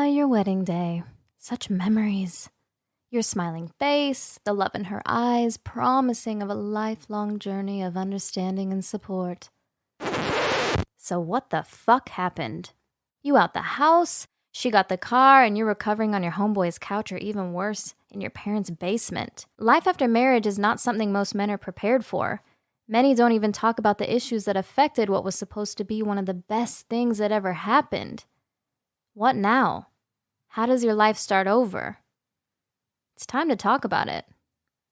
your wedding day. Such memories. Your smiling face, the love in her eyes, promising of a lifelong journey of understanding and support. So what the fuck happened? You out the house, she got the car, and you're recovering on your homeboy's couch, or even worse, in your parents' basement. Life after marriage is not something most men are prepared for. Many don't even talk about the issues that affected what was supposed to be one of the best things that ever happened. What now? How does your life start over? It's time to talk about it.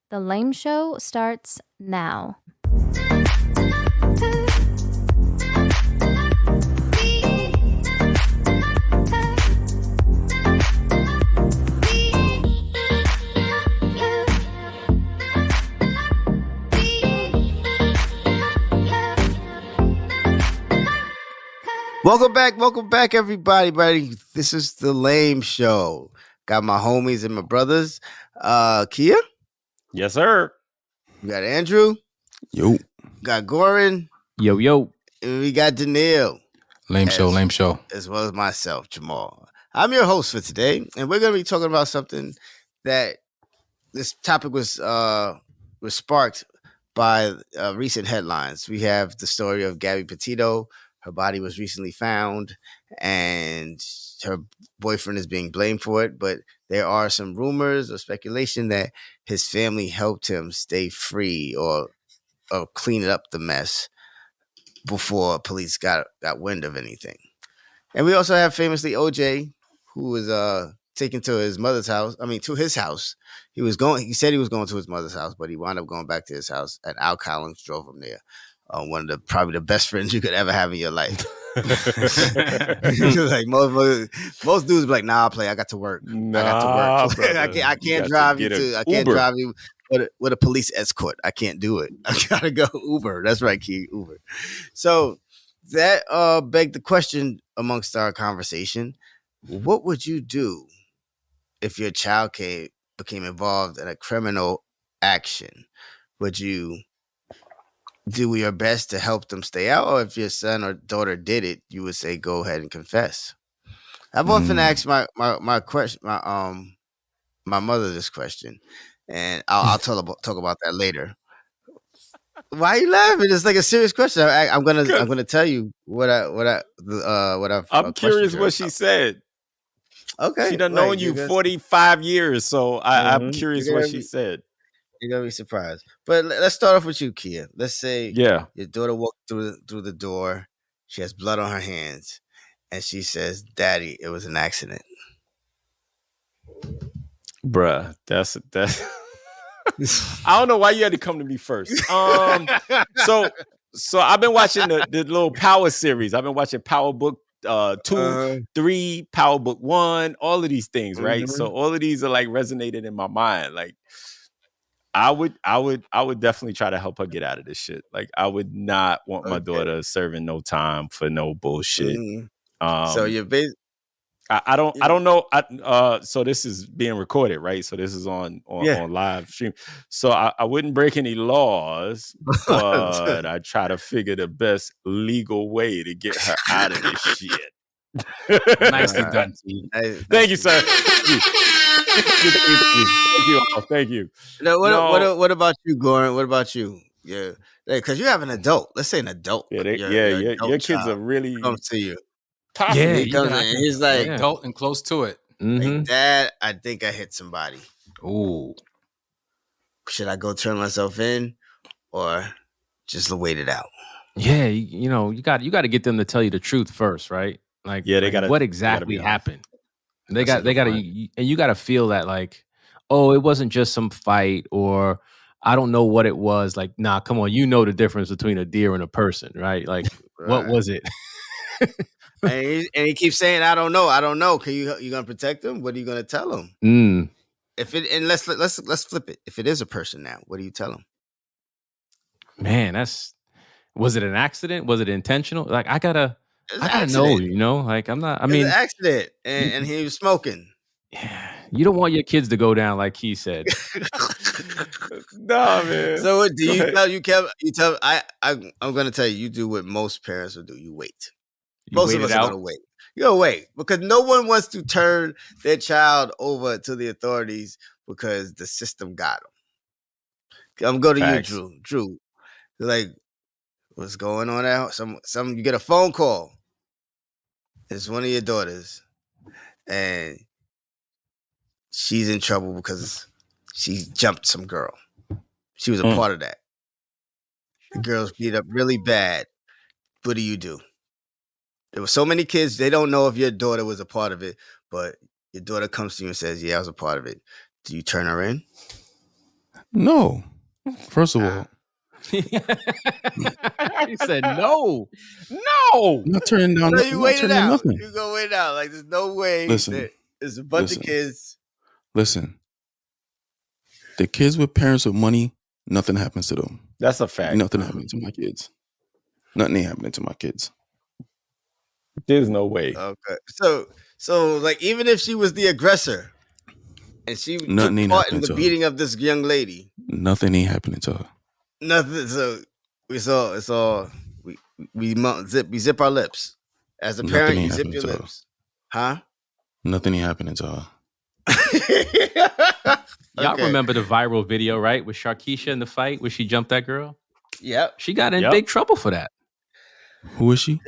The Lame Show starts now. Welcome back, everybody. This is the Lame Show. Got my homies and my brothers. Kia? Yes, sir. We got Andrew. Yo. Got Goran. Yo. And we got Daniil. Lame show. As well as myself, Jamal. I'm your host for today, and we're going to be talking about something that this topic was sparked by recent headlines. We have the story of Gabby Petito. Her body was recently found, and her boyfriend is being blamed for it. But there are some rumors or speculation that his family helped him stay free or clean up the mess before police got wind of anything. And we also have famously OJ, who was taken to his mother's house. To his house. He said he was going to his mother's house, but he wound up going back to his house, and Al Collins drove him there. One of probably the best friends you could ever have in your life. Like most dudes be like, "Nah, I'll play. I got to work. I can't drive you to. I can't drive you with a police escort. I can't do it. I gotta go Uber." That's right, Key, Uber. So that begged the question amongst our conversation: what would you do if your child became involved in a criminal action? Would you do your best to help them stay out, or if your son or daughter did it, you would say go ahead and confess? I've often asked my mother this question, and I'll talk about that later. Why are you laughing? It's like a serious question. I'm gonna tell you what I've. I'm curious what she said. Okay, she done known you 45 years, so I'm curious what she said. You're gonna be surprised. But let's start off with you, Kia. Let's say your daughter walked through the door. She has blood on her hands, and she says, "Daddy, it was an accident." Bruh, that's. I don't know why you had to come to me first. So I've been watching the little Power series. I've been watching Power Book 2, 3, Power Book 1, all of these things, right? So all of these are like resonated in my mind. Like, I would definitely try to help her get out of this shit. Like, I would not want my daughter serving no time for no bullshit. So you're basically, I don't know. So this is being recorded, right? So this is on live stream. So I wouldn't break any laws, but I try to figure the best legal way to get her out of this shit. Nicely done. Thank you, sir. Thank you. Now, what about you, Goran? What about you? Yeah, because you have an adult. Let's say an adult. Your kids are really comes to you. Possibly. He comes in, he's like adult and close to it. Like, Dad, I think I hit somebody. Ooh, should I go turn myself in, or just wait it out? Yeah, you got to get them to tell you the truth first, right? Like, they got what exactly happened. They got to, and you got to feel that, like, oh, it wasn't just some fight, or I don't know what it was. Like, nah, come on, you know the difference between a deer and a person, right? Like, what was it? and he keeps saying, I don't know. Can you gonna protect him? What are you gonna tell him? Let's flip it. If it is a person now, what do you tell him? Man, was it an accident? Was it intentional? Like, I gotta know, like, I'm not, it's an accident, and he was smoking. Yeah, you don't want your kids to go down like he said. Nah, man. So what do you tell? I'm gonna tell you. You do what most parents would do. You wait. Most of us are gonna wait. Yo, wait, because no one wants to turn their child over to the authorities because the system got them. I'm going to you, Facts. Drew. Drew, like, what's going on out? You get a phone call. It's one of your daughters, and she's in trouble because she jumped some girl. She was a part of that. The girl's beat up really bad. What do? There were so many kids, they don't know if your daughter was a part of it, but your daughter comes to you and says, yeah, I was a part of it. Do you turn her in? No. First of all, He said no. No. I'm not turning down. No, I'm you not wait it turning out. nothing. You go wait it out. Like, there's no way Listen. there's a bunch of kids. Listen. The kids with parents with money, nothing happens to them. That's a fact. Nothing happening to my kids. Nothing ain't happening to my kids. There's no way. Okay. So like, even if she was the aggressor and she Nothing took ain't part in happening the to her. beating of this young lady, Nothing ain't happening to her. nothing. So it's all we zip our lips. As a Nothing parent, ain't you zip happening your to her. lips. Huh? Nothing ain't happening to her. Y'all Okay. remember the viral video, right? With Sharkeisha in the fight where she jumped that girl? Yep. She got in Yep. big trouble for that. Who is she?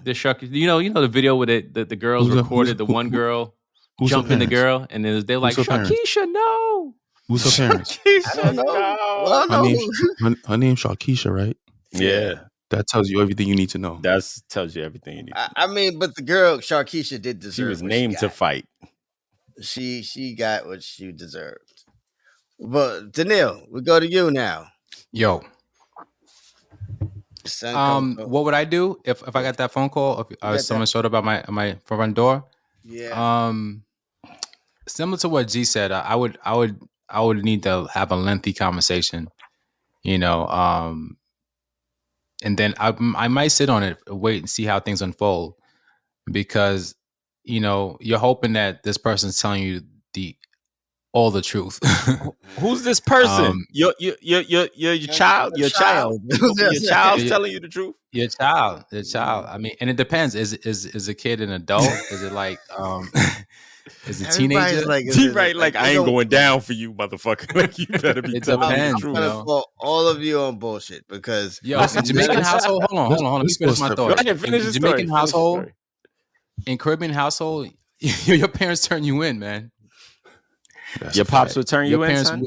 The Shark, you know the video where the girls recorded the one girl Who's her jumping the parents? girl, and then they're like, Who's her parents? Sharkeisha, no. Who's her parents? I don't know. Well, Her no. her name's Sharkeisha, right? Yeah. That tells you everything you need to know. That tells you everything you need. I mean, but the girl Sharkeisha did deserve. She was what named to got. fight. She got what she deserved. But Daniil, we go to you now. Yo, Son, what would I do if I got that phone call? If someone showed up at my front door? Yeah. Similar to what G said, I would need to have a lengthy conversation, you know, and then I might sit on it, wait and see how things unfold, because you know you're hoping that this person's telling you all the truth. Who's this person? Your child. Your child. Your child's telling you the truth. Your child. I mean, and it depends. Is a kid an adult? Is it like is a teenager? Like I ain't going down for you, motherfucker. Like you better be. It depends. I'm gonna call all of you on bullshit because in Jamaican household. Hold on. Let me finish my thought. Go ahead, finish in the Jamaican story. household, in Caribbean household, your parents turn you in, man. Your pops would turn you in, parents son?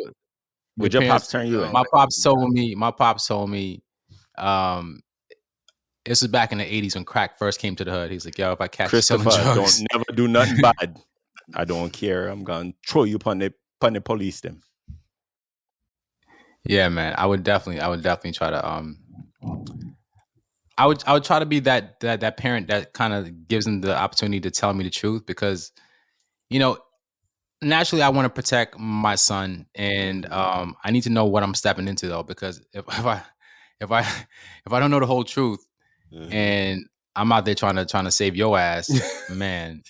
Would your pops turn you in? My pops told me, this was back in the 80s when crack first came to the hood. He's like, yo, if I catch you selling Christopher, drugs, don't never do nothing bad. I don't care. I'm gonna throw you upon the police them. Yeah, man. I would definitely try to I would try to be that parent that kind of gives them the opportunity to tell me the truth, because you know, naturally I want to protect my son, and I need to know what I'm stepping into though, because if I don't know the whole truth and I'm out there trying to save your ass, man.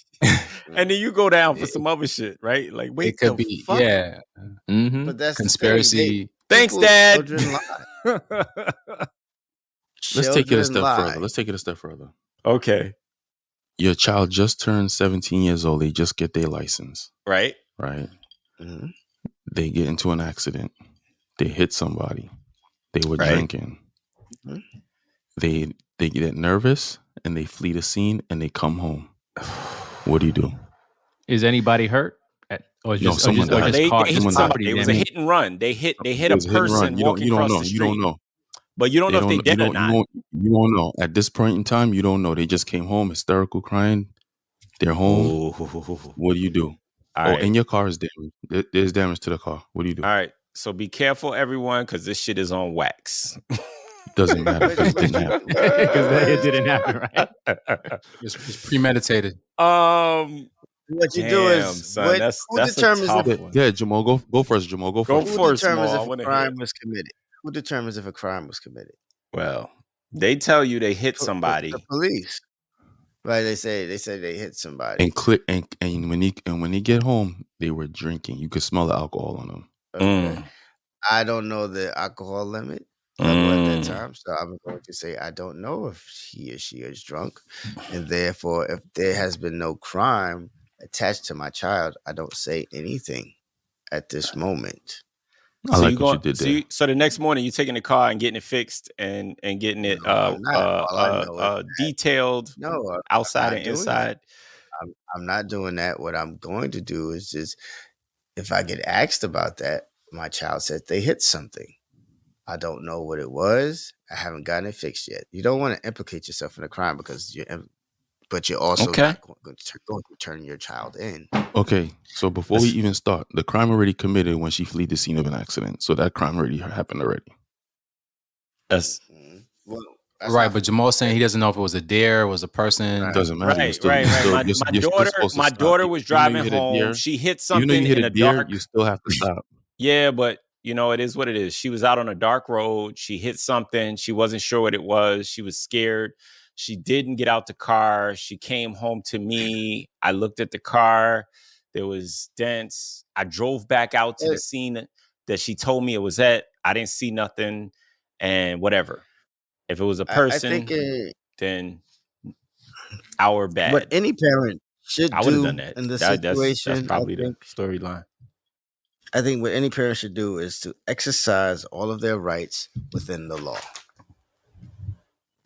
And then you go down for some other shit, right? Like, wait, it could be fuck? yeah. Mm-hmm. But that's conspiracy. Thanks, Dad. Let's take it a step further. Okay. Your child just turned 17 years old. They just get their license. Right. Mm-hmm. They get into an accident. They hit somebody. They were drinking. Mm-hmm. They get nervous and they flee the scene and they come home. What do you do? Is anybody hurt? Someone died. They hit somebody. It was a hit and run. They hit a person walking across the street. You don't know. But you don't know if they did or not. You don't know. At this point in time, you don't know. They just came home, hysterical, crying. They're home. Ooh. What do you do? Right. And your car is damaged. There's damage to the car. What do you do? All right. So be careful, everyone, because this shit is on wax. Doesn't matter because it didn't happen. Because it didn't happen, right? It's premeditated. What you do is son, who determines if Jamal, go first. Jamal, go first. Who determines if a crime was committed? Who determines if a crime was committed? Well, they tell you they hit somebody. The police, right? They say they hit somebody. And when they get home, they were drinking. You could smell the alcohol on them. Okay. I don't know the alcohol limit. level at that time. So I'm going to say I don't know if he or she is drunk, and therefore, if there has been no crime attached to my child, I don't say anything at this moment. I like what you did there. So the next morning, you're taking the car and getting it fixed and getting it No, I'm not. All I know is detailed no, outside I'm and not doing that. inside. I'm not doing that. What I'm going to do is just, if I get asked about that, my child said they hit something. I don't know what it was. I haven't gotten it fixed yet. You don't want to implicate yourself in a crime because you're also not going to turn your child in. Okay, so before we even start, the crime already committed when she fled the scene of an accident. So that crime already happened already. That's well, right. But Jamal's saying he doesn't know if it was a deer, was a person. Doesn't matter. Right. My daughter was driving home. She hit something in a dark. You still have to stop. Yeah, but it is what it is. She was out on a dark road. She hit something. She wasn't sure what it was. She was scared. She didn't get out the car. She came home to me. I looked at the car. There was dents. I drove back out to the scene that she told me it was at. I didn't see nothing and whatever. If it was a person, then our bad. What any parent should I would have do done that. In this situation, that's probably the storyline. I think what any parent should do is to exercise all of their rights within the law.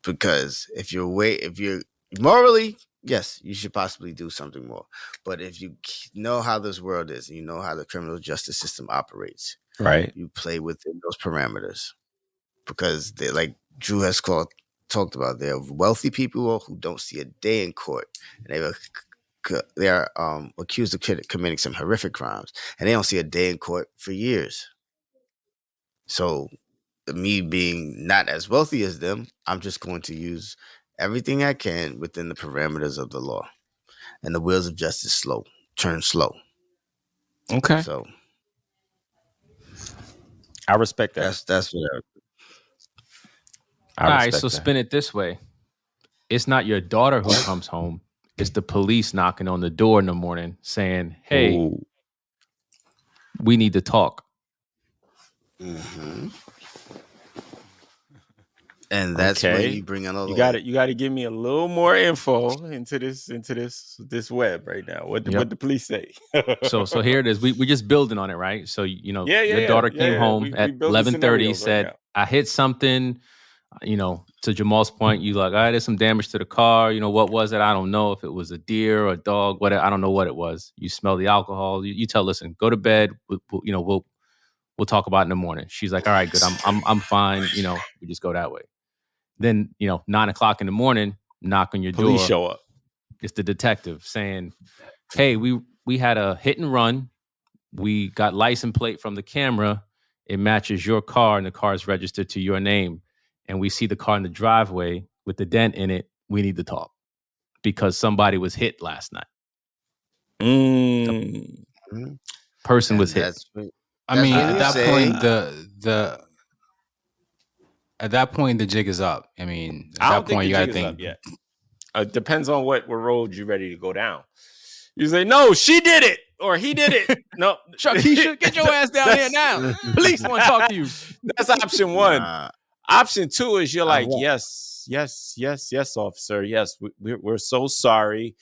Because if you're morally, yes, you should possibly do something more. But if you know how this world is, and you know how the criminal justice system operates, right? You play within those parameters. Because they're like Drew has talked about, they're wealthy people who don't see a day in court, and they are accused of committing some horrific crimes, and they don't see a day in court for years. So, me being not as wealthy as them, I'm just going to use everything I can within the parameters of the law, and the wheels of justice turn slow. Okay. So, I respect that. That's what. All right, so spin it this way. It's not your daughter who comes home. It's the police knocking on the door in the morning saying, hey, we need to talk. Mm-hmm. And that's when you bring in all the you got to give me a little more info into this web right now. What the police say? so here it is. We're just building on it, right? So your daughter came home at 11:30, said, right, I hit something. To Jamal's point, you like, all right, there's some damage to the car. What was it? I don't know if it was a deer or a dog. What I don't know what it was. You smell the alcohol. You tell, listen, go to bed. We'll talk about it in the morning. She's like, all right, good. I'm fine. We just go that way. Then 9:00 in the morning, knock on your door. Police show up. It's the detective saying, hey, we had a hit and run. We got license plate from the camera. It matches your car, and the car is registered to your name. And we see the car in the driveway with the dent in it. We need to talk because somebody was hit last night. Mm-hmm. Person was hit. I mean, at that point, at that point, the jig is up. I mean, at that point, you got to think. It depends on what road you're ready to go down. You say, no, she did it, or he did it. No, Keisha, get your ass down here now. Police want to talk to you. That's option one. Option two is you're like, yes, officer. Yes, we're so sorry.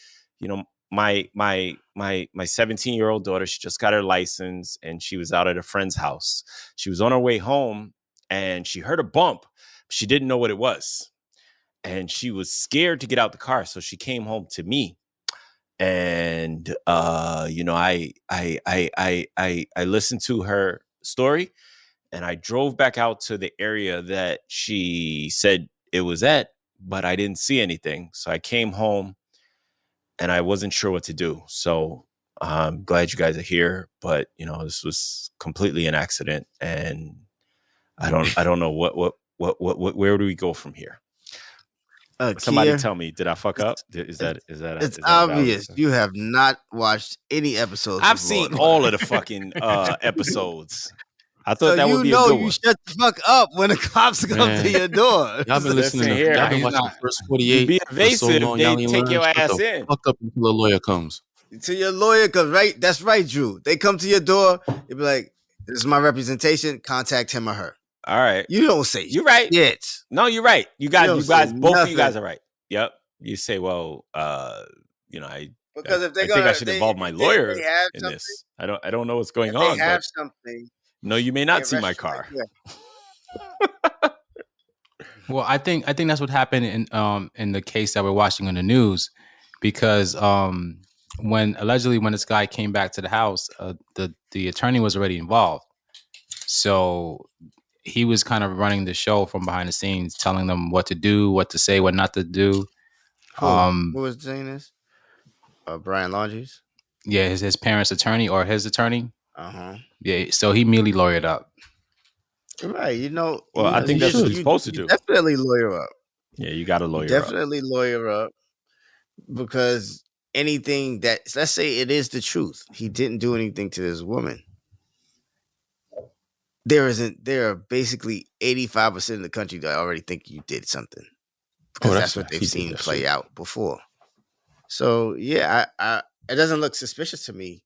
My 17-year-old daughter, she just got her license and she was out at a friend's house. She was on her way home and she heard a bump. She didn't know what it was. And she was scared to get out the car. So she came home to me. And I listened to her story. And I drove back out to the area that she said it was at, but I didn't see anything. So I came home and I wasn't sure what to do. So I'm glad you guys are here, but this was completely an accident, and I don't know what where do we go from here? Somebody tell me, did I fuck up? Is that it's obvious you have not watched any episodes. I've seen all of the fucking episodes. I thought that would be a good one. You shut the fuck up when the cops come to your door. Y'all been listening to y'all been watching the first 48. Be evasive. So they take your ass in. Fuck up until a lawyer comes. Until your lawyer comes, right? That's right, Drew. They come to your door. They be like, "This is my representation. Contact him or her." All right. You don't say You're right. shit. No, you're right. You guys, both of you guys nothing. are right. Yep. You say, well, Because if I think I should involve my lawyer have in something, this. I don't know what's going if they on, have but something, no, you may they not see my arrest you right car. there. Well, I think that's what happened in the case that we're watching on the news, because when this guy came back to the house, the attorney was already involved, so he was kind of running the show from behind the scenes, telling them what to do, what to say, what not to do. Who was saying this? Brian Laundrie's. Yeah, his parents' attorney or his attorney. Yeah, so he immediately lawyered up. Right, Well, I think that's what you're supposed to do. Definitely lawyer up. Yeah, you got to lawyer definitely lawyer up, because anything that, let's say it is the truth, he didn't do anything to this woman. There are basically 85% of the country that already think you did something, because that's what they've seen play out before. So yeah, I it doesn't look suspicious to me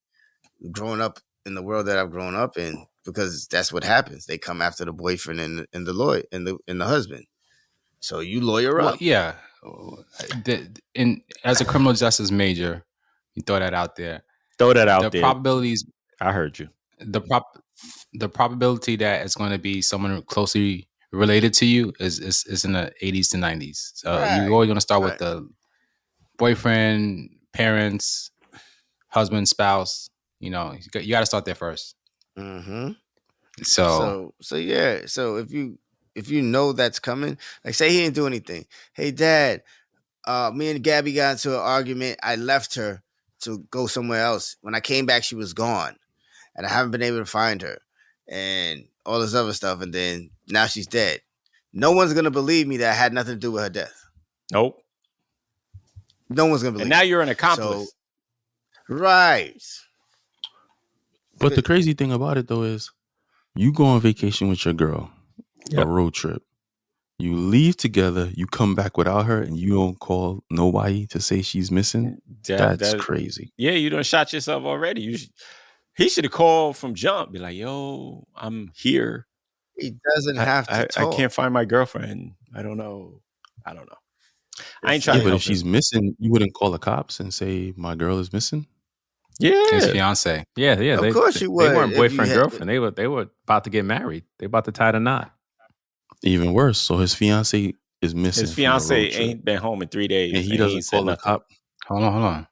growing up in the world that I've grown up in, because that's what happens. They come after the boyfriend and the lawyer and the husband. So you lawyer up. Well, yeah. As a criminal justice major, you throw that out there. The probabilities. I heard you. The probability that it's going to be someone closely related to you is in the 80s to 90s. So you're always going to start with the boyfriend, parents, husband, spouse. You got to start there first. Mm-hmm. So yeah. So if you know that's coming, like say he didn't do anything. Hey, Dad, me and Gabby got into an argument. I left her to go somewhere else. When I came back, she was gone, and I haven't been able to find her, and all this other stuff. And then now she's dead. No one's gonna believe me that I had nothing to do with her death. Nope. No one's gonna believe. And now you're an accomplice. So, right. But the crazy thing about it though is, you go on vacation with your girl, a road trip. You leave together, you come back without her, and you don't call nobody to say she's missing. That's crazy. Yeah, you done shot yourself already. He should have called from jump. Be like, yo, I'm here. He doesn't have to talk. I can't find my girlfriend. I don't know. I ain't trying to but help if she's missing, you wouldn't call the cops and say, my girl is missing? Yeah. His fiance. Yeah. Of course you would. They weren't boyfriend, girlfriend. They were about to get married. They about to tie the knot. Even worse. So his fiance is missing. His fiance ain't been home in 3 days. And he doesn't call the cop. Hold on.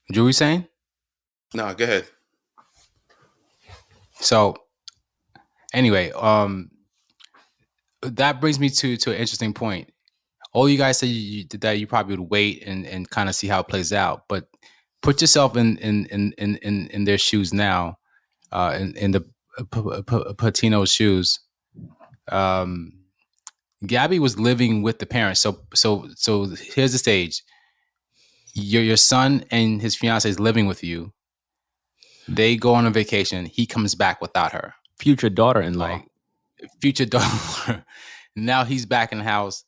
What were you saying? No, go ahead. So anyway, that brings me to an interesting point. All you guys said that you probably would wait and kind of see how it plays out, but put yourself in their shoes now, in the Petito's shoes. Gabby was living with the parents, so here's the stage. Your son and his fiance is living with you. They go on a vacation. He comes back without her. Future daughter-in-law. Future daughter. Now he's back in the house.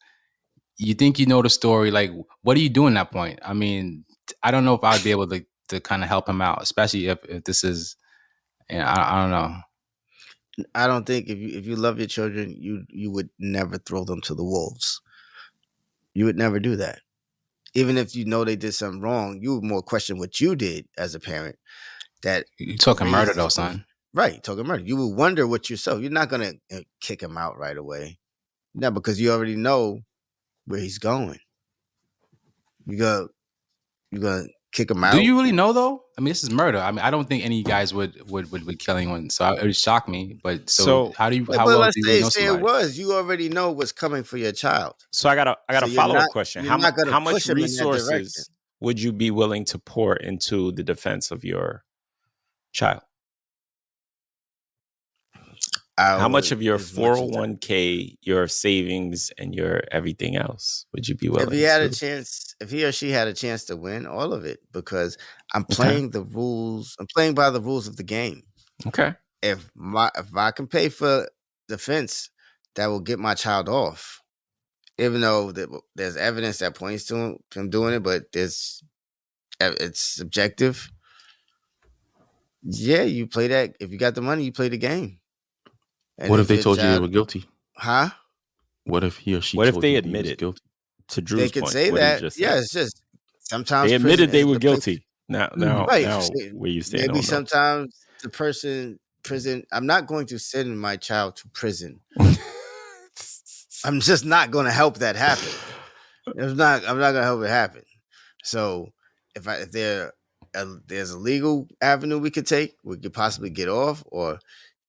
You think you know the story. Like, what do you do in that point? I mean, I don't know if I'd be able to kind of help him out, especially if this is, I don't know. I don't think if you love your children, you would never throw them to the wolves. You would never do that. Even if you know they did something wrong, you would more question what you did as a parent. That you're talking murder though, son. Right, talking murder. You would wonder what yourself. You're not gonna kick him out right away. No, because you already know where he's going. You're gonna kick him out. Do you really know though? I mean, this is murder. I mean, I don't think any guys would kill anyone. So it would shock me. But so how do you? How well do you know somebody? It was. You already know what's coming for your child. So I got a follow up question. How much resources would you be willing to pour into the defense of your child? How much of your 401k, your savings, and your everything else would you be willing to? If he had a chance, if he or she had a chance to win, all of it, because I'm playing the rules. I'm playing by the rules of the game. Okay. If I can pay for defense, that will get my child off. Even though there's evidence that points to him doing it, but it's subjective. Yeah, you play that. If you got the money, you play the game. And What if they your told you they child- were guilty? Huh? What if he or she What if told they you that he was admitted? guilty? To Drew's They could point, say what he that. just Yeah, said. it's just sometimes They prison admitted they is were the place- guilty. Now, Right. now, where you stand? Maybe I don't know. sometimes the prison. I'm not going to send my child to prison. I'm just not going to help that happen. I'm not going to help it happen. So if there's a legal avenue we could take, we could possibly get off or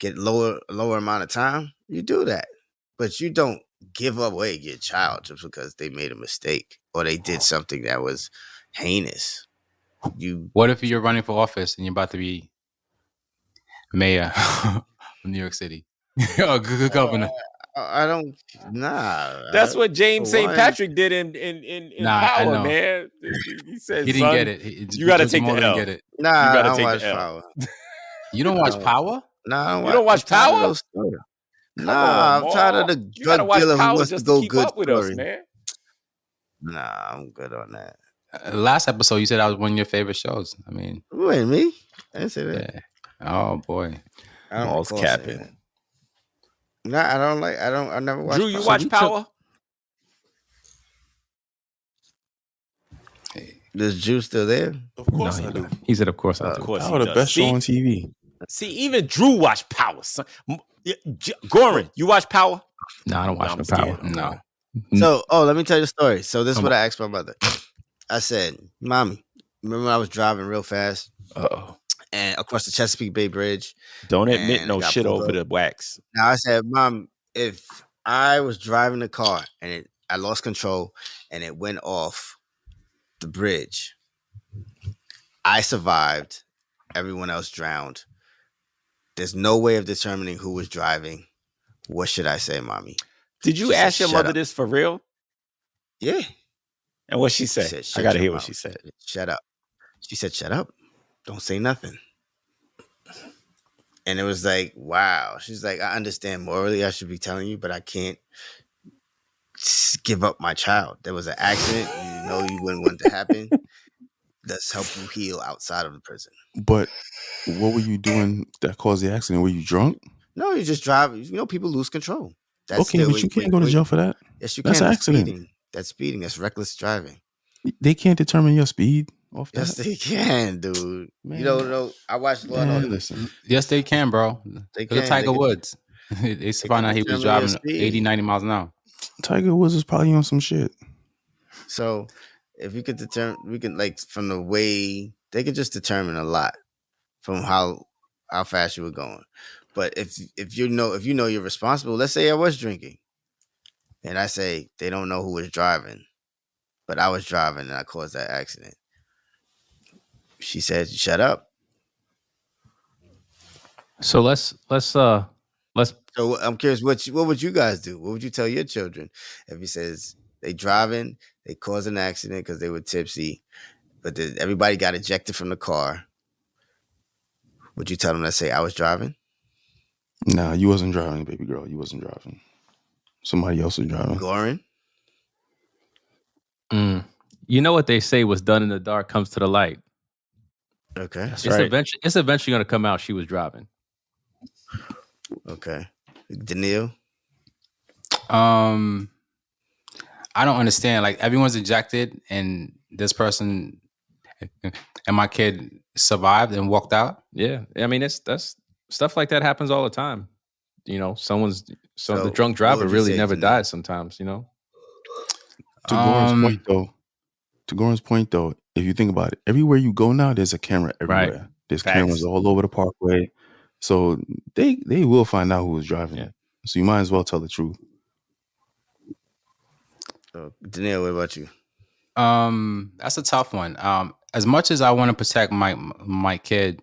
get lower amount of time. You do that, but you don't give away your child just because they made a mistake or they did something that was heinous. What if you're running for office and you're about to be mayor of New York City? Oh, good governor. I don't. Nah. That's what James for St. one- Patrick did in Nah, I Power, know. man. He said, He didn't "Son, get it. you got to take Jamal the didn't L. get it. Nah, You gotta I don't take watch the L. Power. You don't watch No. Power? Nah, I don't You don't watch I'm tired of Power? those stories. Come Nah, on, I'm tired of Ma. the You gotta drug watch dealer who Power wants to just go keep good up with story. us, man. Nah, I'm good on that. Last episode, you said that was one of your favorite shows. I mean, Wait, me? I didn't say that. yeah. Oh boy. I don't Maul's recall saying capping. that. Nah, I never watched Drew, you Power. watch Power? Is Juice still there? Of course No, I do. he said, "Of course I Of do." course Power he the does. best show See? on TV. See, even Drew watch Power. Son. Goran, you watch Power? No, I don't watch I'm no scared. Power. No. So, let me tell you a story. So this is what I asked my mother. I said, "Mommy, remember when I was driving real fast Uh-oh. and across the Chesapeake Bay Bridge? Don't admit And no I got shit pulled over over. the wax. Now I said, Mom, if I was driving the car and I lost control and it went off the bridge, I survived. Everyone else drowned. There's no way of determining who was driving. What should I say, Mommy?" Did you She said, ask your "Shut mother up." this for real? Yeah. And what she She said? said, I "Shut gotta your hear what mouth." she said. Shut up. She said, "Shut up. Don't say nothing." And it was like, wow. She's like, "I understand morally I should be telling you, but I can't give up my child. There was an accident. You know you wouldn't want it to happen. Let's help you heal outside of the prison." But what were you doing that caused the accident? Were you drunk? No, you just drive. You know, people lose control. Okay, but you can't go to jail for that. Yes, you That's can. an That's accident. speeding. That's speeding. That's reckless driving. They can't determine your speed off that. Yes, they can, dude. Man. You don't know. I watched Law and Man, Order. listen. Yes, they can, bro. They Look at can. Tiger They can- Woods. They found out he was determine your driving speed. 80, 90 miles an hour. Tiger Woods is probably on some shit. So if you could determine, we can like from the way they could just determine a lot from how fast you were going. But if you know you're responsible, let's say I was drinking, and I say they don't know who was driving, but I was driving and I caused that accident. She said, "Shut up." So let's So I'm curious, what would you guys do? What would you tell your children if he says they driving, they caused an accident because they were tipsy, but everybody got ejected from the car? Would you tell them to say I was driving? Nah, you wasn't driving, baby girl. You wasn't driving. Somebody else was driving. Goran? You know what they say? What's done in the dark comes to the light. Okay. That's right. It's eventually going to come out. She was driving. Okay. Daniil? I don't understand. Like everyone's ejected, and this person and my kid survived and walked out. Yeah, I mean that's stuff like that happens all the time. You know, the So, drunk what driver would you really say, never Daniil? dies. Sometimes, you know. To Goran's point though, if you think about it, everywhere you go now, there's a camera everywhere. Right. There's Facts. cameras all over the parkway. So they will find out who was driving. Yeah. So you might as well tell the truth. So, Daniil, what about you? That's a tough one. As much as I want to protect my kid,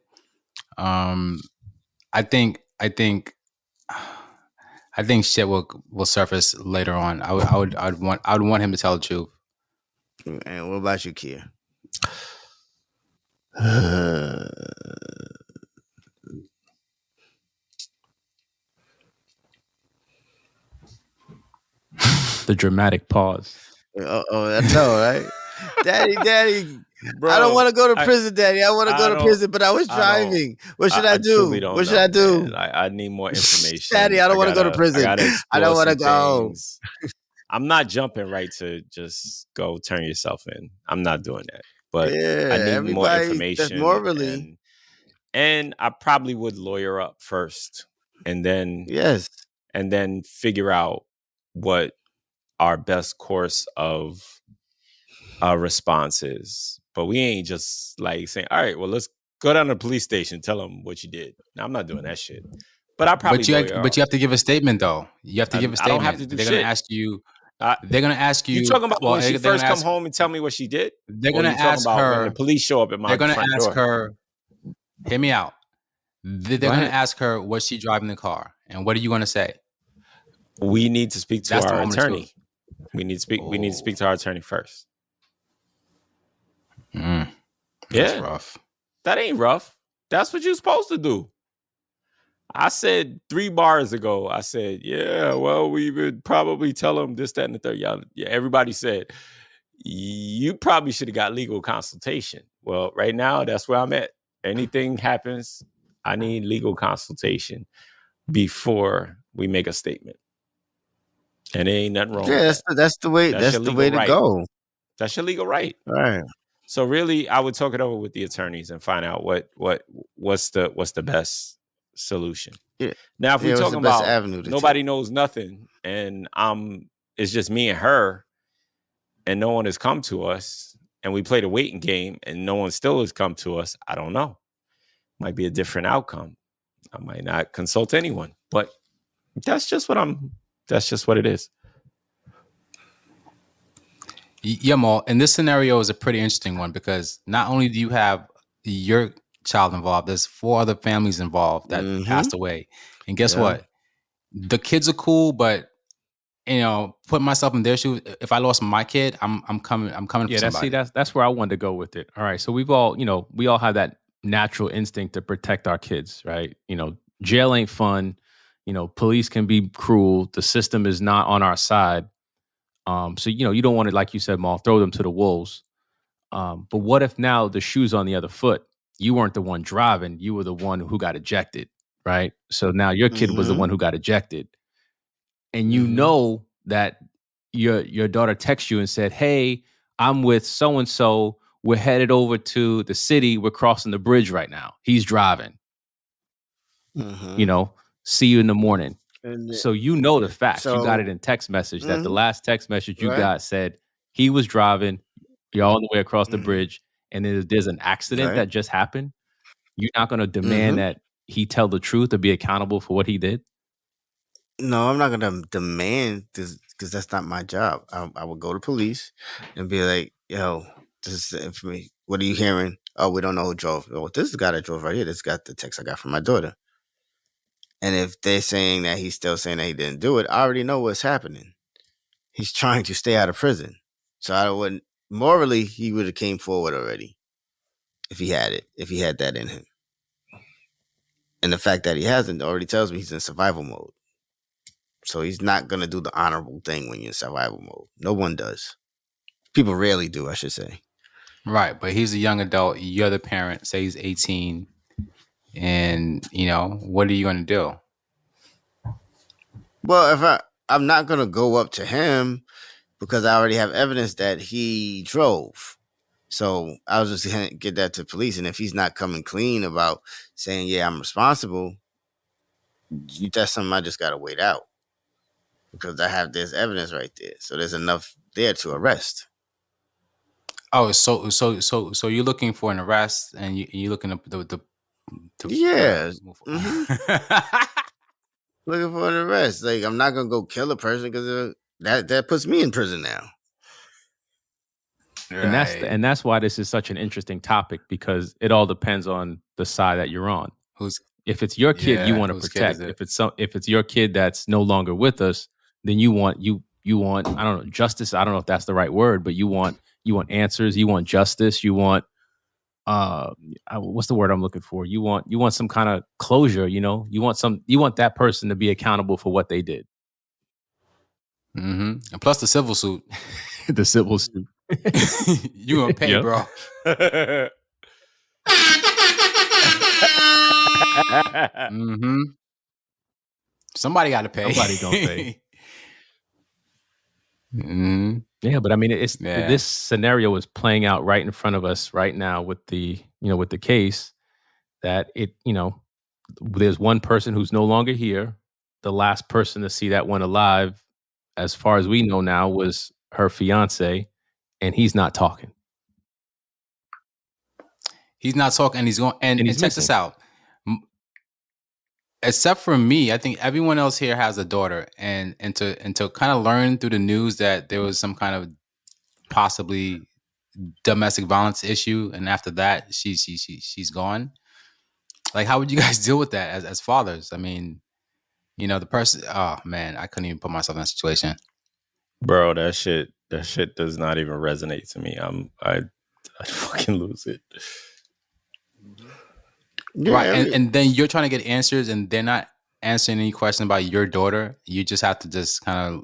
I think shit will surface later on. I'd want him to tell the truth. And what about you, Kia? The dramatic pause. I know, right? Daddy, Bro, I don't want to go to prison, Daddy. I want to go to don't- prison, but I was I don't- driving. What should I truly do? don't What should know, I do? man. I need more information. Daddy, I don't want to go to I prison. gotta I explore don't want to some go. things. I'm not jumping right to just go turn yourself in. I'm not doing that. But Yeah, I need more everybody information. that's morally. And I probably would lawyer up first, and then Yes. and then figure out what our best course of response is. But we ain't just like saying, all right, well, let's go down to the police station, tell them what you did. No, I'm not doing that shit. But I probably But you have to give a statement though. You have to give a statement. I don't have to do They're shit. gonna ask you. They're gonna ask you. You talking about when she first come ask, home and tell me what she did? They're Or gonna you talking ask about her. when the police show up at my They're gonna front ask door? her. Hear me out. They're gonna ask her, was she driving the car, and what are you gonna say? We need to speak to That's the our moment of attorney. truth. We need to speak to our attorney first. That's Yeah. rough. That ain't rough. That's what you're supposed to do. I said 3 bars ago, I said, yeah, well, we would probably tell them this, that, and the third. Yeah, everybody said, you probably should have got legal consultation. Well, right now, that's where I'm at. Anything happens, I need legal consultation before we make a statement. And there ain't nothing wrong with that. That's the way. That's the way to right. go. That's your legal right. Right. So really, I would talk it over with the attorneys and find out what's the best solution. Yeah. Now, if we're what's talking the best about avenue to nobody take? knows nothing, and it's just me and her, and no one has come to us, and we played a waiting game, and no one still has come to us, I don't know. Might be a different outcome. I might not consult anyone, but that's just what it is. Yeah, Mo. And this scenario is a pretty interesting one because not only do you have your child involved, there's 4 other families involved that passed away. And guess what? The kids are cool, but put myself in their shoes. If I lost my kid, I'm coming. Yeah, for somebody. that's where I wanted to go with it. All right, so we all have that natural instinct to protect our kids, right? Jail ain't fun. Police can be cruel. The system is not on our side. So you don't want to, like you said, Maul, throw them to the wolves. But what if now the shoe's on the other foot? You weren't the one driving. You were the one who got ejected, right? So now your kid was the one who got ejected. And you know that your daughter texts you and said, hey, I'm with so-and-so. We're headed over to the city. We're crossing the bridge right now. He's driving. See you in the morning. So the fact. You got it in text message that the last text message you got said he was driving. You're all the way across the bridge. And there's an accident that just happened. You're not going to demand that he tell the truth or be accountable for what he did? No, I'm not gonna demand this because that's not my job. I would go to police and be like, "Yo, this is the information. What are you hearing? Oh, we don't know who drove. Oh, this is the guy that drove right here. This got the text I got from my daughter." And if they're saying that he's still saying that he didn't do it, I already know what's happening. He's trying to stay out of prison, so I wouldn't. Morally, he would have came forward already if he had it. If he had that in him, and the fact that he hasn't already tells me he's in survival mode. So he's not going to do the honorable thing when you're in survival mode. No one does. People rarely do, I should say. Right, but he's a young adult. You're the parent. Say he's 18. And, what are you going to do? Well, if I'm not going to go up to him because I already have evidence that he drove. So I was just going to get that to police. And if he's not coming clean about saying, yeah, I'm responsible, that's something I just got to wait out. Because there's evidence right there. So there's enough there to arrest. Oh, so you're looking for an arrest and you're looking up the yeah. Looking for an arrest. Like, I'm not going to go kill a person because that puts me in prison now. Right. And that's why this is such an interesting topic because it all depends on the side that you're on. If it's your kid, you want to protect. If it's your kid that's no longer with us, then you want I don't know, justice. I don't know if that's the right word, but you want answers. You want justice. You want what's the word I'm looking for? You want some kind of closure. You want that person to be accountable for what they did. And plus the civil suit. The civil suit. You gonna pay, Yep. bro. Mm-hmm. Somebody got to pay. Somebody gonna pay. Mm-hmm. Yeah, but I mean, it's Yeah. this scenario is playing out right in front of us right now with the with the case that there's one person who's no longer here. The last person to see that one alive, as far as we know now, was her fiance, and he's not talking. He's not talking, and he's going. And he's check this missing. out. Except for me, I think everyone else here has a daughter, and to kind of learn through the news that there was some kind of possibly domestic violence issue, and after that she's gone. Like, how would you guys deal with that as fathers? I mean, the person. Oh man, I couldn't even put myself in that situation. Bro, that shit does not even resonate to me. I fucking lose it. Yeah, right, and then you're trying to get answers, and they're not answering any question about your daughter. You just have to just kind of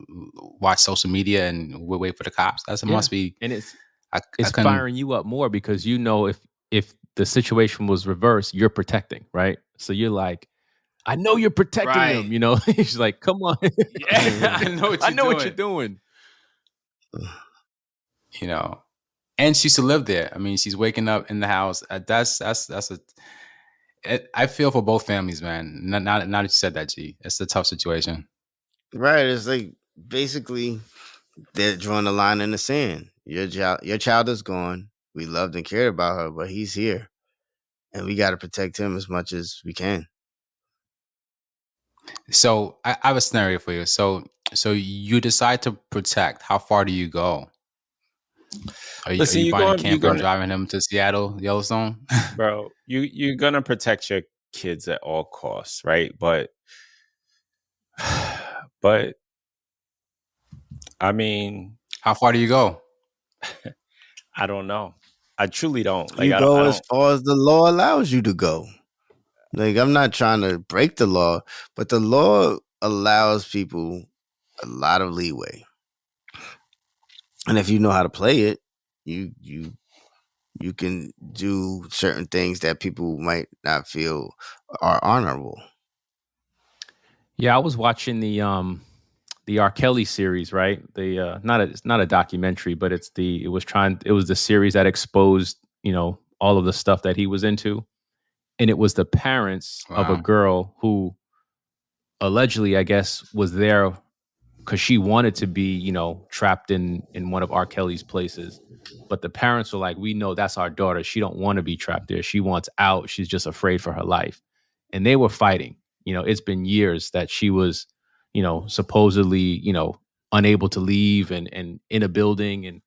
watch social media and wait for the cops. Must be, and it's I firing you up more because if the situation was reversed, you're protecting, right? So you're like, I know you're protecting him. He's like, come on, yeah, I know what you're doing. And she used to live there. I mean, she's waking up in the house. I feel for both families, man. Now that you said that, G, it's a tough situation. Right. It's like basically they're drawing a line in the sand. Your child is gone. We loved and cared about her, but he's here, and we got to protect him as much as we can. So I have a scenario for you. So you decide to protect. How far do you go? Are you buying a camper and driving him to Seattle, Yellowstone? Bro, you're gonna protect your kids at all costs, right? But I mean, how far do you go? I don't know. I truly don't. Like, you go as far as the law allows you to go. Like, I'm not trying to break the law, but the law allows people a lot of leeway. And if you know how to play it, you can do certain things that people might not feel are honorable. Yeah, I was watching the R. Kelly series, right? It's not a documentary, but it was the series that exposed, all of the stuff that he was into. And it was the parents of a girl who allegedly, I guess, was there because she wanted to be, trapped in one of R. Kelly's places. But the parents were like, we know that's our daughter. She don't want to be trapped there. She wants out. She's just afraid for her life. And they were fighting. It's been years that she was, supposedly, unable to leave and in a building. And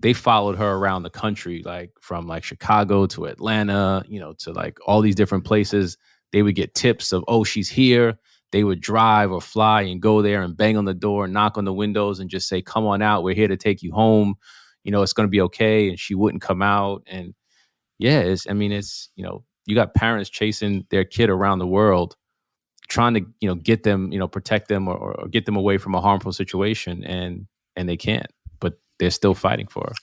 they followed her around the country, like from like Chicago to Atlanta, to like all these different places. They would get tips of, oh, she's here. They would drive or fly and go there and bang on the door, knock on the windows and just say, come on out. We're here to take you home. It's going to be okay. And she wouldn't come out. And yeah, you got parents chasing their kid around the world, trying to, get them, protect them or get them away from a harmful situation. And they can't, but they're still fighting for her.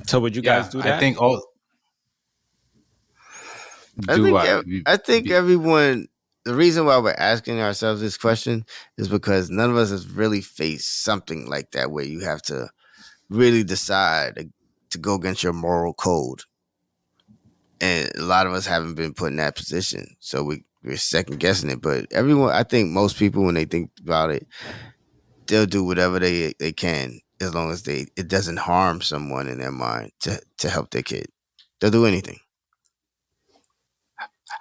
So would you guys do that? I think everyone, the reason why we're asking ourselves this question is because none of us has really faced something like that where you have to really decide to go against your moral code. And a lot of us haven't been put in that position. So we're second guessing it. But I think most people, when they think about it, they'll do whatever they can as long as it doesn't harm someone in their mind to help their kid. They'll do anything.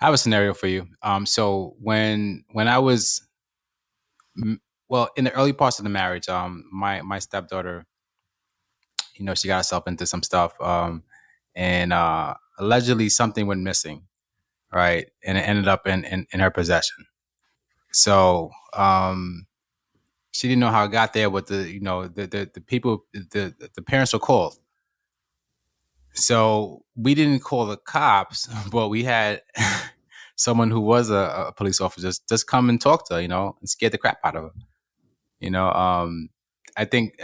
I have a scenario for you. So when I was, in the early parts of the marriage, my stepdaughter, she got herself into some stuff, and allegedly something went missing, right? And it ended up in her possession. So she didn't know how it got there, but the people, the parents were called. So we didn't call the cops, but we had someone who was a police officer just come and talk to her, and scare the crap out of her, think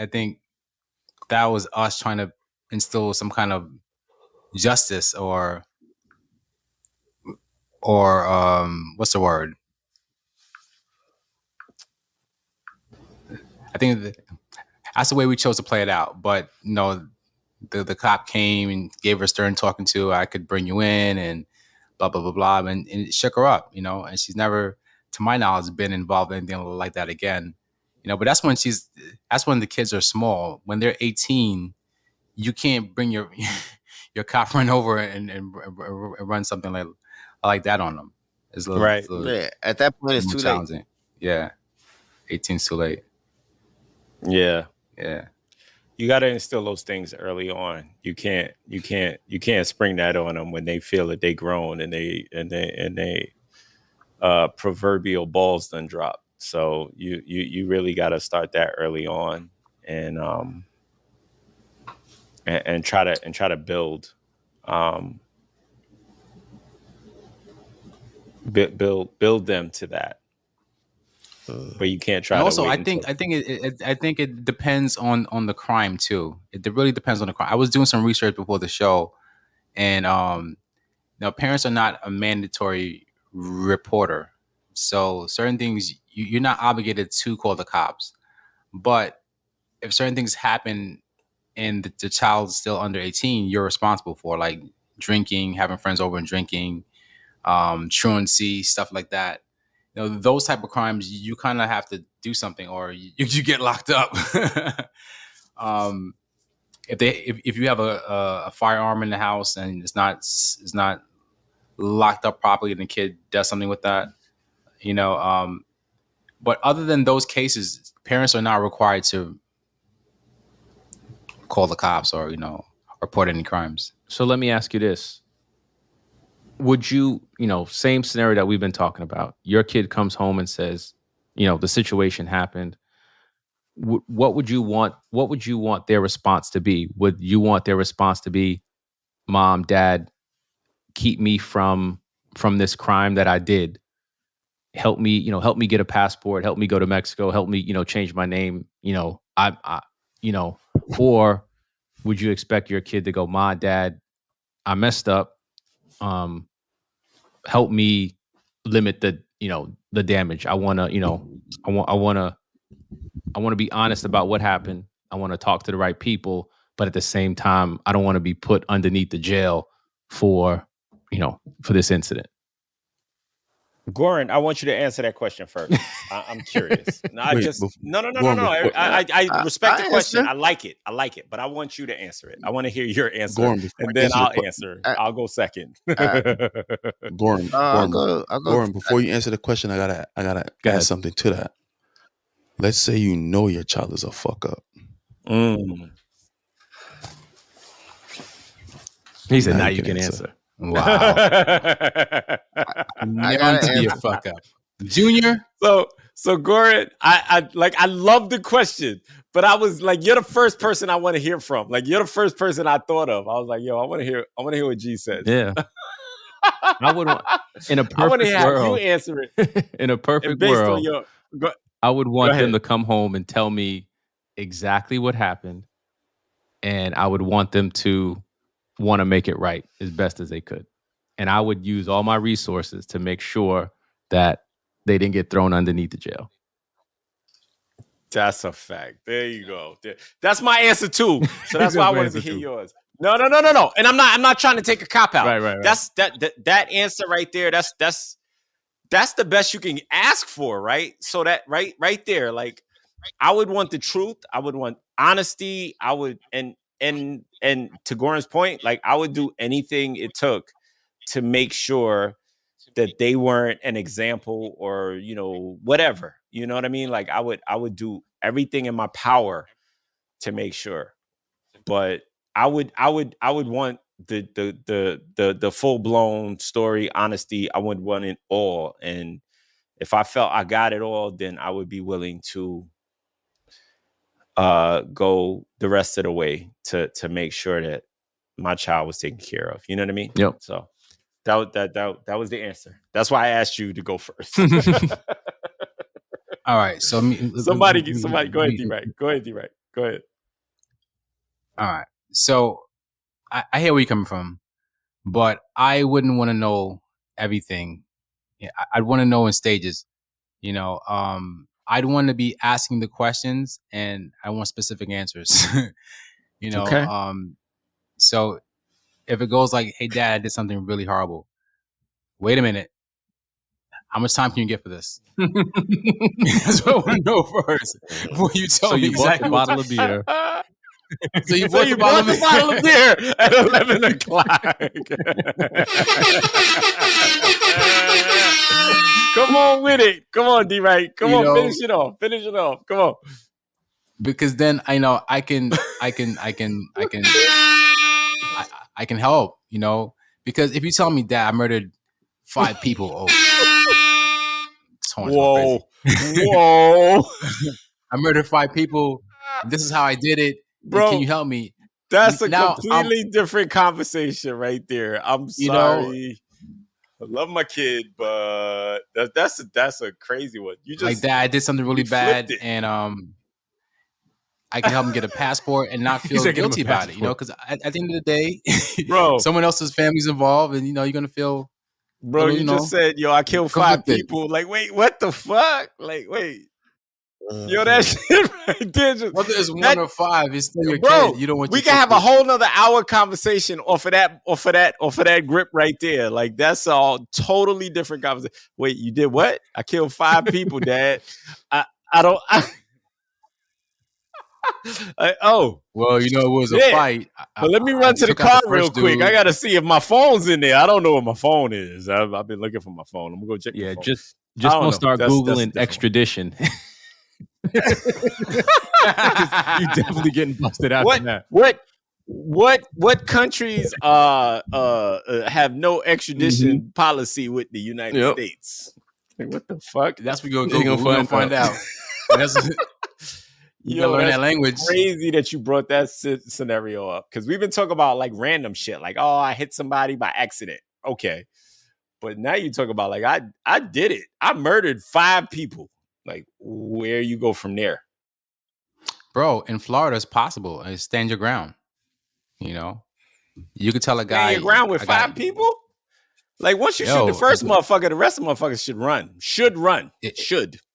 that was us trying to instill some kind of justice or what's the word? I think that's the way we chose to play it out. But the cop came and gave her a stern talking to. I could bring you in and blah blah blah blah, and it shook her up, and she's never, to my knowledge, been involved in anything like that again. But that's when the kids are small. When they're 18, you can't bring your cop friend over and run something like that on them. It's a little, right. it's a little, Yeah, at that point, it's too challenging. late. Yeah, 18's too late. Yeah. Yeah. You got to instill those things early on. You can't spring that on them when they feel that they grown and they proverbial balls done drop. So you really got to start that early on and try to build build them to that. But you can't try. And also, to I think it depends on the crime too. It really depends on the crime. I was doing some research before the show, and parents are not a mandatory reporter, so certain things you're not obligated to call the cops. But if certain things happen and the child's still under 18, you're responsible for, like drinking, having friends over and drinking, truancy, stuff like that. Those type of crimes, you kind of have to do something, or you get locked up. If you have a firearm in the house and it's not locked up properly, and the kid does something with that, But other than those cases, parents are not required to call the cops or report any crimes. So let me ask you this. Would you, same scenario that we've been talking about, your kid comes home and says, the situation happened. What would you want their response to be? Would you want their response to be, Mom, Dad, keep me from this crime that I did? Help me get a passport, help me go to Mexico, help me, change my name, or would you expect your kid to go, Mom, Dad, I messed up. Help me limit the damage. I want to be honest about what happened. I want to talk to the right people, but at the same time, I don't want to be put underneath the jail for this incident. Goran, I want you to answer that question first. I'm curious. No. I respect the question. I like it, but I want you to answer it. I want to hear your answer, and then I'll answer. I'll go second. Goran, before you answer the question, I gotta add something to that. Let's say your child is a fuck up. He said, "Now you can answer." Wow. Known to be a fuck up. Junior? So Goran, I love the question, but I was like, you're the first person I want to hear from. Like, you're the first person I thought of. I was like, yo, I want to hear what G says. Yeah. I would want, in a perfect world, you answer it. In a perfect world, I would want them to come home and tell me exactly what happened, and I would want them to want to make it right as best as they could. And I would use all my resources to make sure that they didn't get thrown underneath the jail. That's a fact. There you go. That's my answer too. So that's why I wanted to hear yours. No. And I'm not trying to take a cop out. Right. That's that answer right there. That's the best you can ask for, right? So that right there, like, I would want the truth. I would want honesty. I would and to Goran's point, like, I would do anything it took to make sure that they weren't an example or, whatever, you know what I mean? Like, I would do everything in my power to make sure, but I would want the full blown story, honesty. I would want it all. And if I felt I got it all, then I would be willing to go the rest of the way to make sure that my child was taken care of. You know what I mean? Yep. So that was the answer. That's why I asked you to go first. All right. So somebody go ahead, D-Right. Go ahead, D-Right. Go ahead. All right. So I hear where you're coming from, but I wouldn't want to know everything. Yeah, I'd want to know in stages. I'd want to be asking the questions, and I want specific answers. Okay. So if it goes like, "Hey, Dad, I did something really horrible." Wait a minute. How much time can you get for this? That's what I want to know first. Before you tell me exactly a bottle of beer. So you bought the bottle of beer at 11 o'clock. Come on with it. Come on, D-Right. Come on, finish it off. Come on. Because then I know I can help, because if you tell me that I murdered 5 people, whoa. I murdered 5 people. This is how I did it. Bro, can you help me? That's a completely different conversation right there. I'm sorry. I love my kid, but that's a crazy one. You just like that. I did something really bad, and I can help him get a passport and not feel guilty about it. Because at the end of the day, bro, someone else's family's involved, and you're gonna feel. Bro, you just said, I killed 5 people. Like, wait, what the fuck? Like, wait. Yo, that shit right there. Whether it's 1 or 5, it's still your kid. You don't want. We can have a whole nother hour conversation off of that grip right there. Like, that's a totally different conversation. Wait, you did what? I killed 5 people, Dad. I don't. Well, it was a fight. But let me run to the car real quick. I gotta see if my phone's in there. I don't know where my phone is. I've been looking for my phone. I'm gonna go check. Yeah, my phone. just gonna start Googling extradition. You definitely getting busted after that. What countries have no extradition policy with the United States? Like, what the fuck? That's what we're gonna find out. You gotta learn that language. Crazy that you brought that scenario up, because we've been talking about like random shit, like, oh, I hit somebody by accident. Okay, but now you talk about like I did it. I murdered 5 people. Like, where you go from there, bro? In Florida, it's possible. Stand your ground. You could tell a guy. Stand your ground with 5 people. Like, once you shoot the first motherfucker, the rest of the motherfuckers should run.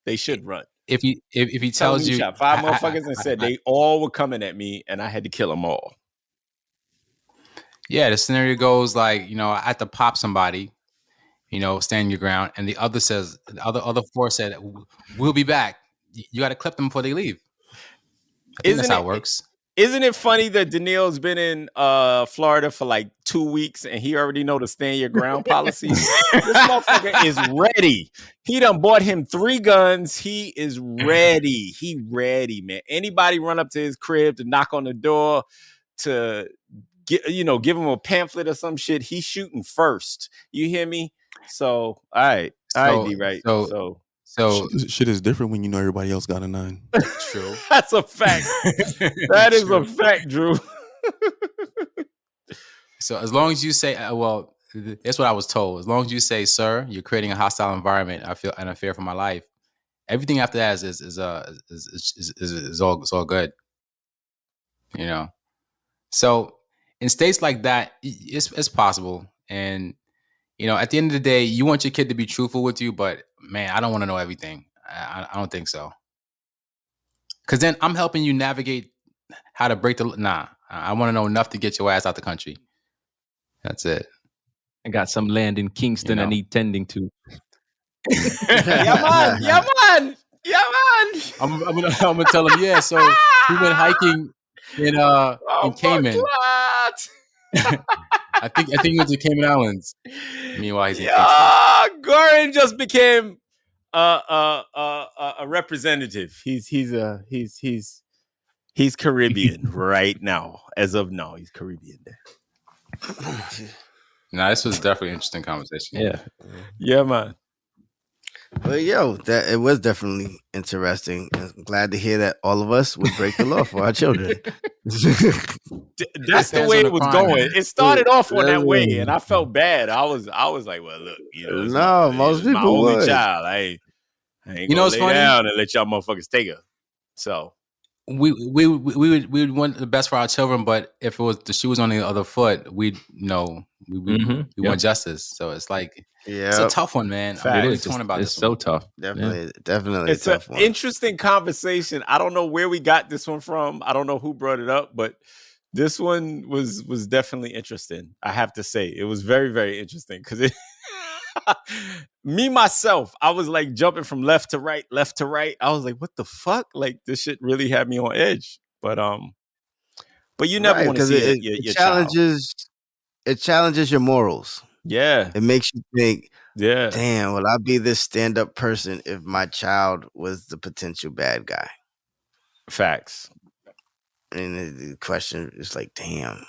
They should run. If he tells you shot 5 motherfuckers and said they all were coming at me and I had to kill them all. Yeah, the scenario goes like, I had to pop somebody, stand your ground, and the other says, the other 4 said, we'll be back. You got to clip them before they leave. I think that's how it works. Isn't it funny that Daniel's been in Florida for like 2 weeks and he already know the stand your ground policy? This motherfucker is ready. He done bought him 3 guns. He is ready. He ready, man. Anybody run up to his crib to knock on the door to give him a pamphlet or some shit, he's shooting first. You hear me? So, all right, D-Right. So shit is different when you know everybody else got a 9. True. That's a fact. That is a fact, Drew. So as long as you say, that's what I was told. As long as you say, "Sir, you're creating a hostile environment. I fear for my life." Everything after that is all good. So in states like that, it's possible, and at the end of the day, you want your kid to be truthful with you, but man, I don't want to know everything. I don't think so. Because then I'm helping you navigate how to break the... Nah, I want to know enough to get your ass out the country. That's it. I got some land in Kingston I need tending to. Yeah, man. I'm gonna tell him, yeah, so we went hiking in Cayman. I think he went to Cayman Islands. Meanwhile, he's in Kingston. Goran just became a representative. He's Caribbean right now. As of now, he's Caribbean there. Nah, this was definitely an interesting conversation. Yeah, man. But that it was definitely interesting. I'm glad to hear that all of us would break the law for our children. That's the way it was going. It started off on that way, and I felt bad. I was like, well, look, most people my only would. child. I ain't You know gonna what's lay funny? down and let y'all motherfuckers take her. So We would want the best for our children, but if it was the shoe was on the other foot, we want justice. So it's like it's a Yeah, tough one, man. I'm Facts. really It's torn about it's this so one. tough. definitely a it's an tough one. interesting conversation. I don't know where we got this one from. I don't know who brought it up, but this one was definitely interesting. I have to say, it was very, very interesting because it. Me myself, I was like jumping from left to right. I was like, "What the fuck?" Like this shit really had me on edge. But you never Right, want to because see it your child. challenges your morals. Yeah, It makes you think, yeah. damn, will I be this stand-up person if my child was the potential bad guy? Facts. And the question is like, damn.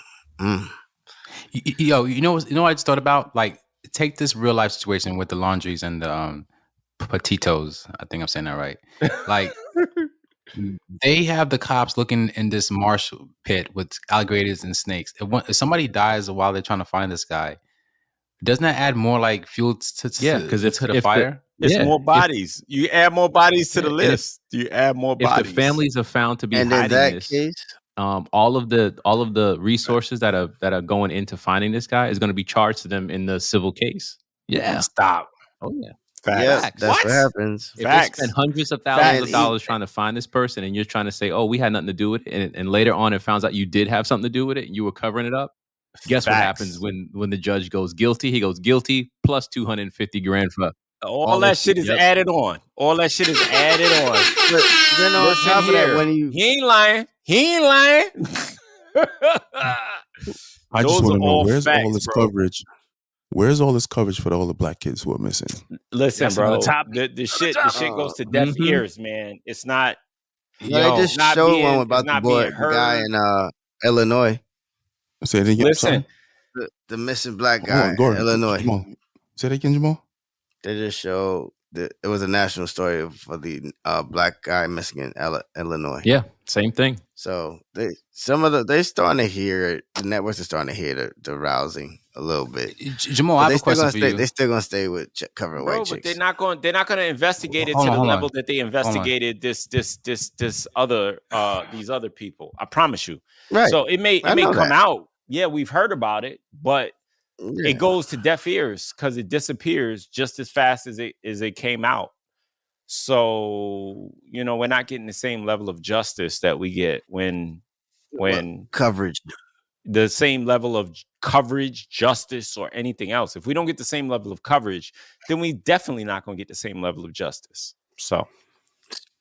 Yo, you know what I just thought about? Like, take this real life situation with the Laundries and the Petitos. I think I'm saying that right. Like, they have the cops looking in this marsh pit with alligators and snakes. If somebody dies while they're trying to find this guy, doesn't that add more like fuel to Because to the fire? It's more bodies. You add more bodies to the and list. You add more if the bodies. families are found to be And in hiding that this, case, all of the resources that are going into finding this guy is going to be charged to them in the civil case. Yeah. Stop. Oh yeah. yeah, Facts. that's what What? happens. If they Facts. spend hundreds of thousands of Facts. dollars trying to find this person, and you're trying to say, "Oh, we had nothing to do with it," and later on it finds out you did have something to do with it, and you were covering it up. Guess what Facts. happens when the judge goes guilty? He goes guilty plus $250,000 for All that shit is Yep. added on. All that shit is added on. But then on Listen top of that, here. when you He ain't lying. He ain't lying. I just Those want are to know all where's all facts, this bro. coverage? Where's all this coverage for all the black kids who are missing? Listen, That's bro. another topic. The shit goes to deaf Mhm. ears, man. It's not. they just not showed being- one it's about the not boy, being the guy heard. in Illinois, Say it again. Listen, the missing black Hold guy on, Gordon. in Illinois. Jamal. Say that again, Jamal. They just showed that it was a national story for the black guy missing in Illinois. Yeah, same thing. So they're starting to hear it. The networks are starting to hear the rousing a little bit. Jamal, I have a question for you. They're still gonna stay with covering bro, white but chicks. they're not gonna investigate it Hold to on, the hold level on. that they investigated this other these other people. I promise you. Right. So it may I know come that. out. Yeah, we've heard about it, but Yeah. it goes to deaf ears because it disappears just as fast as it came out. So we're not getting the same level of justice that we get when coverage. the same level of coverage, justice, or anything else. If we don't get the same level of coverage, then we definitely not going to get the same level of justice. So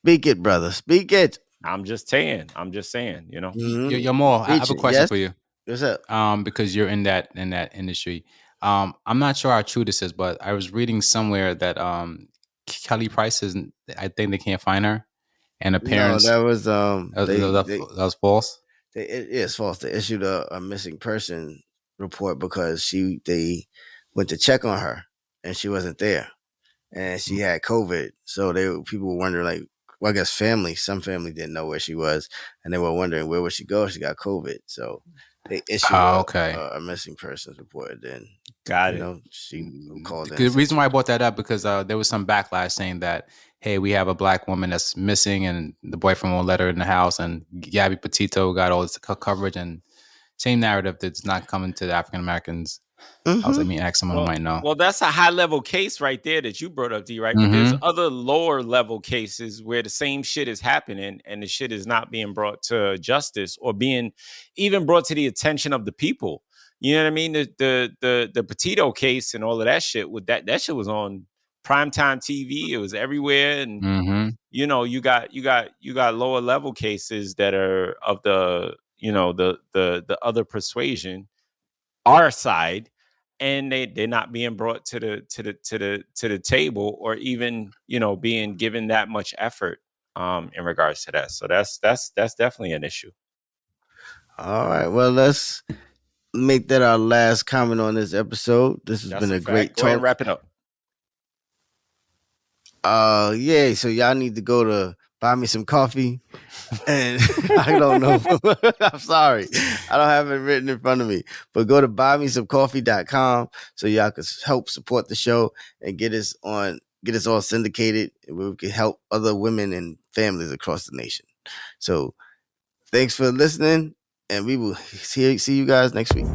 Speak it, brother. Speak it. I'm just saying, Mhm. Jamal, I have a Preach it. question Yes? for you. What's up? Because you're in that industry. I'm not sure how true this is, but I was reading somewhere that Kelly Price isn't. I think they can't find her, and the parents. No, that was that was false. It's false. They issued a missing person report because they went to check on her and she wasn't there, and she had COVID. So people were wondering, like, well, I guess some family didn't know where she was, and they were wondering where would she go. She got COVID, so they issued a missing persons report. Then got it. She called in. The reason why I brought that up because there was some backlash saying that, hey, we have a black woman that's missing and the boyfriend won't let her in the house, and Gabby Petito got all this coverage and same narrative that's not coming to the African Americans. I was ask someone who might know. Well, that's a high level case right there that you brought up, D, right? But there's other lower level cases where the same shit is happening and the shit is not being brought to justice or being even brought to the attention of the people. You know what I mean? The Petito case and all of that shit, with that shit was on primetime TV. It was everywhere, and you got lower level cases that are of the the other persuasion, our side, and they're not being brought to the table or even being given that much effort in regards to that. So that's definitely an issue. All right, well, let's make that our last comment on this episode. This has been a great talk. Go ahead and talk. wrap it up. Yeah, so y'all need to go to buy me some coffee. And I don't know. I'm sorry. I don't have it written in front of me. But go to buymesomecoffee.com so y'all can help support the show and get us on get us all syndicated, and we can help other women and families across the nation. So thanks for listening, and we will see you guys next week.